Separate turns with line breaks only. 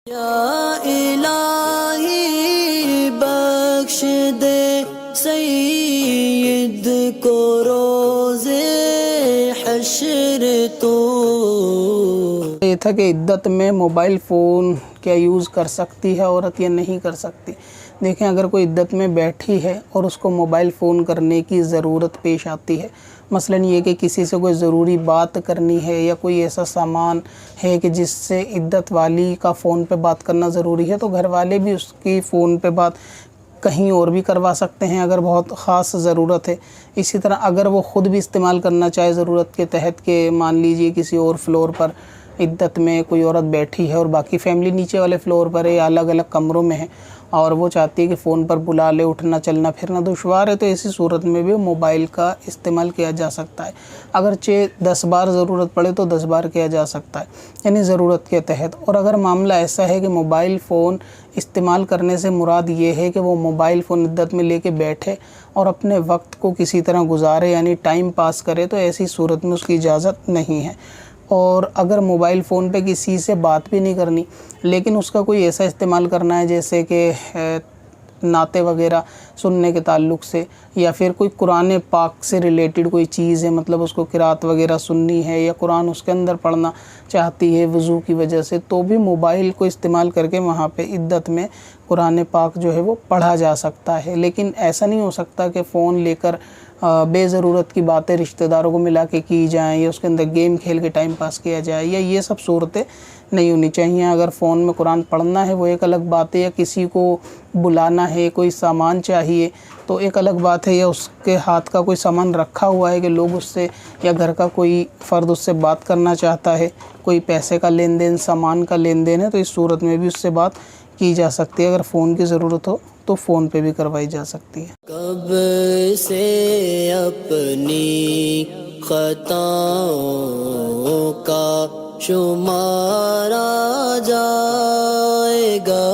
یا الہی بخش دے سید کو روز حشر تو۔
یہ تھا کہ عدت میں موبائل فون کیا یوز کر سکتی ہے عورت یا نہیں کر سکتی۔ دیکھیں اگر کوئی عدت میں بیٹھی ہے اور اس کو موبائل فون کرنے کی ضرورت پیش آتی ہے، مثلا یہ کہ کسی سے کوئی ضروری بات کرنی ہے یا کوئی ایسا سامان ہے کہ جس سے عدت والی کا فون پہ بات کرنا ضروری ہے، تو گھر والے بھی اس کی فون پہ بات کہیں اور بھی کروا سکتے ہیں اگر بہت خاص ضرورت ہے۔ اسی طرح اگر وہ خود بھی استعمال کرنا چاہے ضرورت کے تحت، کہ مان لیجئے کسی اور فلور پر عدت میں کوئی عورت بیٹھی ہے اور باقی فیملی نیچے والے فلور پر ہے یا الگ الگ کمروں میں ہے، اور وہ چاہتی ہے کہ فون پر بلا لے، اٹھنا چلنا پھرنا دشوار ہے، تو ایسی صورت میں بھی موبائل کا استعمال کیا جا سکتا ہے۔ اگرچہ 10 بار ضرورت پڑے تو 10 بار کیا جا سکتا ہے، یعنی ضرورت کے تحت۔ اور اگر معاملہ ایسا ہے کہ موبائل فون استعمال کرنے سے مراد یہ ہے کہ وہ موبائل فون عدت میں لے کے بیٹھے اور اپنے وقت کو کسی طرح گزارے، یعنی ٹائم پاس کرے، تو ایسی صورت میں اس کی اجازت نہیں ہے۔ اور اگر موبائل فون پہ کسی سے بات بھی نہیں کرنی لیکن اس کا کوئی ایسا استعمال کرنا ہے جیسے کہ نعتیں وغیرہ سننے کے تعلق سے، یا پھر کوئی قرآن پاک سے ریلیٹڈ کوئی چیز ہے، مطلب اس کو قرات وغیرہ سننی ہے یا قرآن اس کے اندر پڑھنا چاہتی ہے وضو کی وجہ سے، تو بھی موبائل کو استعمال کر کے وہاں پہ عدت میں قرآن پاک جو ہے وہ پڑھا جا سکتا ہے۔ لیکن ایسا نہیں ہو سکتا کہ فون لے کر بے ضرورت کی باتیں رشتہ داروں کو ملا کے کی جائیں یا اس کے اندر گیم کھیل کے ٹائم پاس کیا جائے، یا یہ سب صورتیں نہیں ہونی چاہیے۔ اگر فون میں قرآن پڑھنا ہے وہ ایک الگ بات ہے، یا کسی کو بلانا ہے، کوئی سامان چاہیے تو ایک الگ بات ہے، یا اس کے ہاتھ کا کوئی سامان رکھا ہوا ہے کہ لوگ اس سے، یا گھر کا کوئی فرد اس سے بات کرنا چاہتا ہے، کوئی پیسے کا لین دین، سامان کا لین دین ہے، تو اس صورت میں بھی اس سے بات کی جا سکتی ہے۔ اگر فون کی ضرورت ہو تو فون پہ بھی کروائی جا سکتی ہے۔
کب سے اپنی خطاؤں کا شمارا جائے گا،